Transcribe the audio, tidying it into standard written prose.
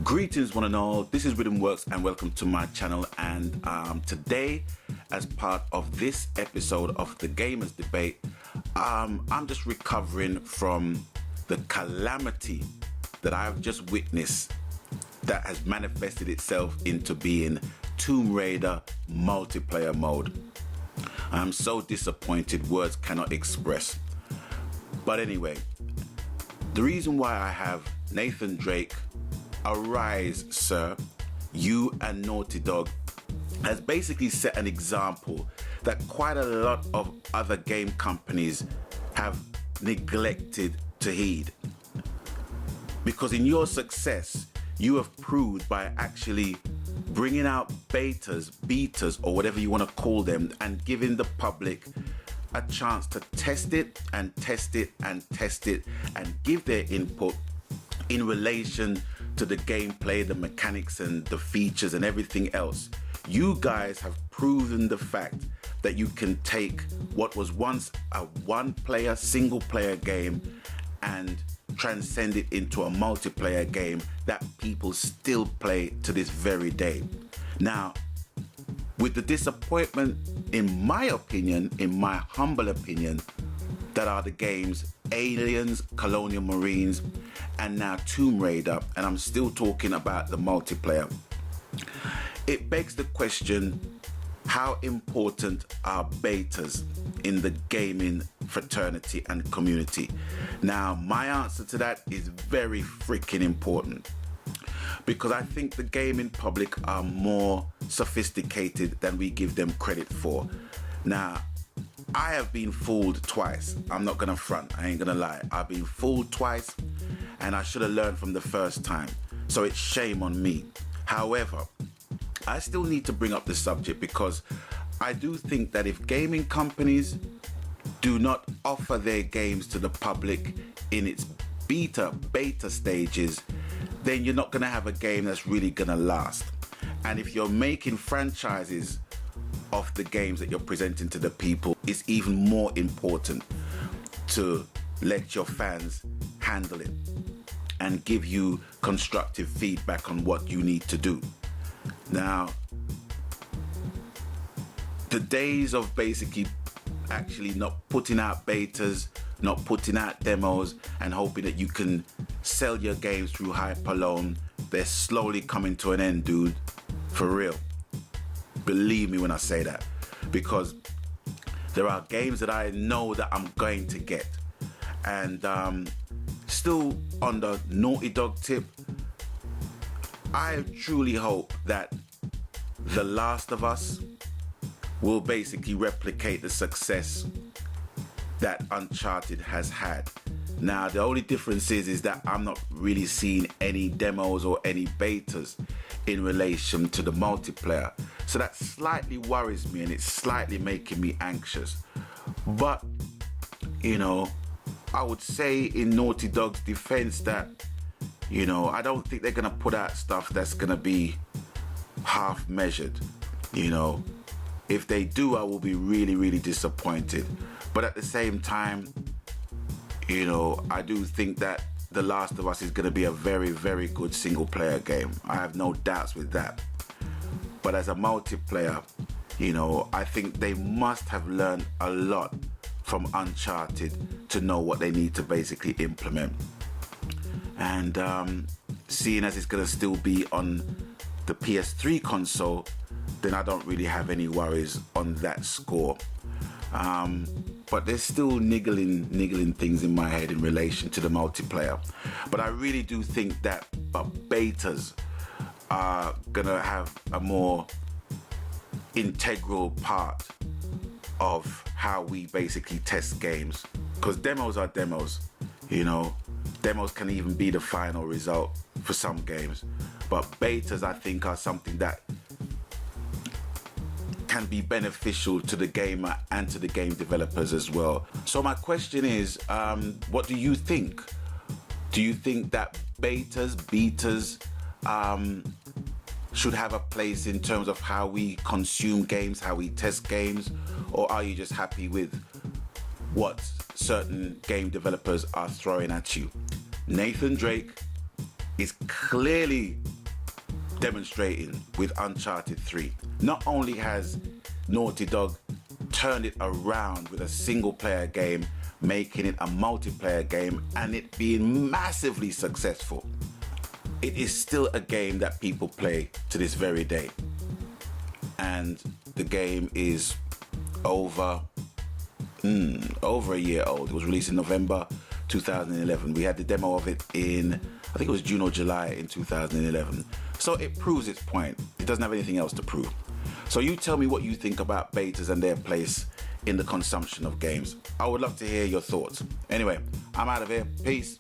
Greetings one and all, this is Rhythm Works and welcome to my channel. And today, as part of this episode of the Gamers Debate, I'm just recovering from the calamity that I've just witnessed that has manifested itself into being Tomb Raider multiplayer mode. I'm so disappointed, words cannot express. But anyway, the reason why I have Nathan Drake, arise sir, you and Naughty Dog, has basically set an example that quite a lot of other game companies have neglected to heed. Because in your success, you have proved by actually bringing out betas, or whatever you want to call them, and giving the public a chance to test it and test it and test it and give their input in relation to the gameplay, the mechanics and the features and everything else. You guys have proven the fact that you can take what was once a one-player, single-player game and transcend it into a multiplayer game that people still play to this very day. Now, with the disappointment, in my opinion, in my humble opinion, that are the games Aliens, Colonial Marines, and now Tomb Raider, and I'm still talking about the multiplayer, it begs the question, how important are betas in the gaming fraternity and community? Now, my answer to that is very freaking important, because I think the gaming public are more sophisticated than we give them credit for. Now, I have been fooled twice. I'm not gonna front, I ain't gonna lie. I've been fooled twice and I should have learned from the first time. So it's shame on me. However, I still need to bring up the subject because I do think that if gaming companies do not offer their games to the public in its beta stages, then you're not gonna have a game that's really gonna last. And if you're making franchises of the games that you're presenting to the people, it's even more important to let your fans handle it and give you constructive feedback on what you need to do. Now, the days of basically actually not putting out betas, not putting out demos and hoping that you can sell your games through Hyperloan, they're slowly coming to an end, dude, for real. Believe me when I say that, because there are games that I know that I'm going to get. And still on the Naughty Dog tip, I truly hope that The Last of Us will basically replicate the success that Uncharted has had. Now, the only difference is that I'm not really seeing any demos or any betas in relation to the multiplayer. So that slightly worries me and it's slightly making me anxious. But, you know, I would say in Naughty Dog's defense that, you know, I don't think they're gonna put out stuff that's gonna be half measured. You know, if they do, I will be really, really disappointed. But at the same time, you know, I do think that The Last of Us is going to be a very, very good single player game. I have no doubts with that. But as a multiplayer, you know, I think they must have learned a lot from Uncharted to know what they need to basically implement. And seeing as it's going to still be on the PS3 console, then I don't really have any worries on that score. But there's still niggling things in my head in relation to the multiplayer. But I really do think that betas are gonna have a more integral part of how we basically test games. Because demos are demos, you know. Demos can even be the final result for some games. But betas, I think, are something that can be beneficial to the gamer and to the game developers as well. So my question is, what do you think? Do you think that betas should have a place in terms of how we consume games, how we test games, or are you just happy with what certain game developers are throwing at you? Nathan Drake, is clearly demonstrating with Uncharted 3. Not only has Naughty Dog turned it around with a single player game, making it a multiplayer game, and it being massively successful, it is still a game that people play to this very day. And the game is over a year old. It was released in November 2011. We had the demo of it in, I think it was June or July in 2011. So it proves its point. It doesn't have anything else to prove. So you tell me what you think about betas and their place in the consumption of games. I would love to hear your thoughts. Anyway, I'm out of here. Peace.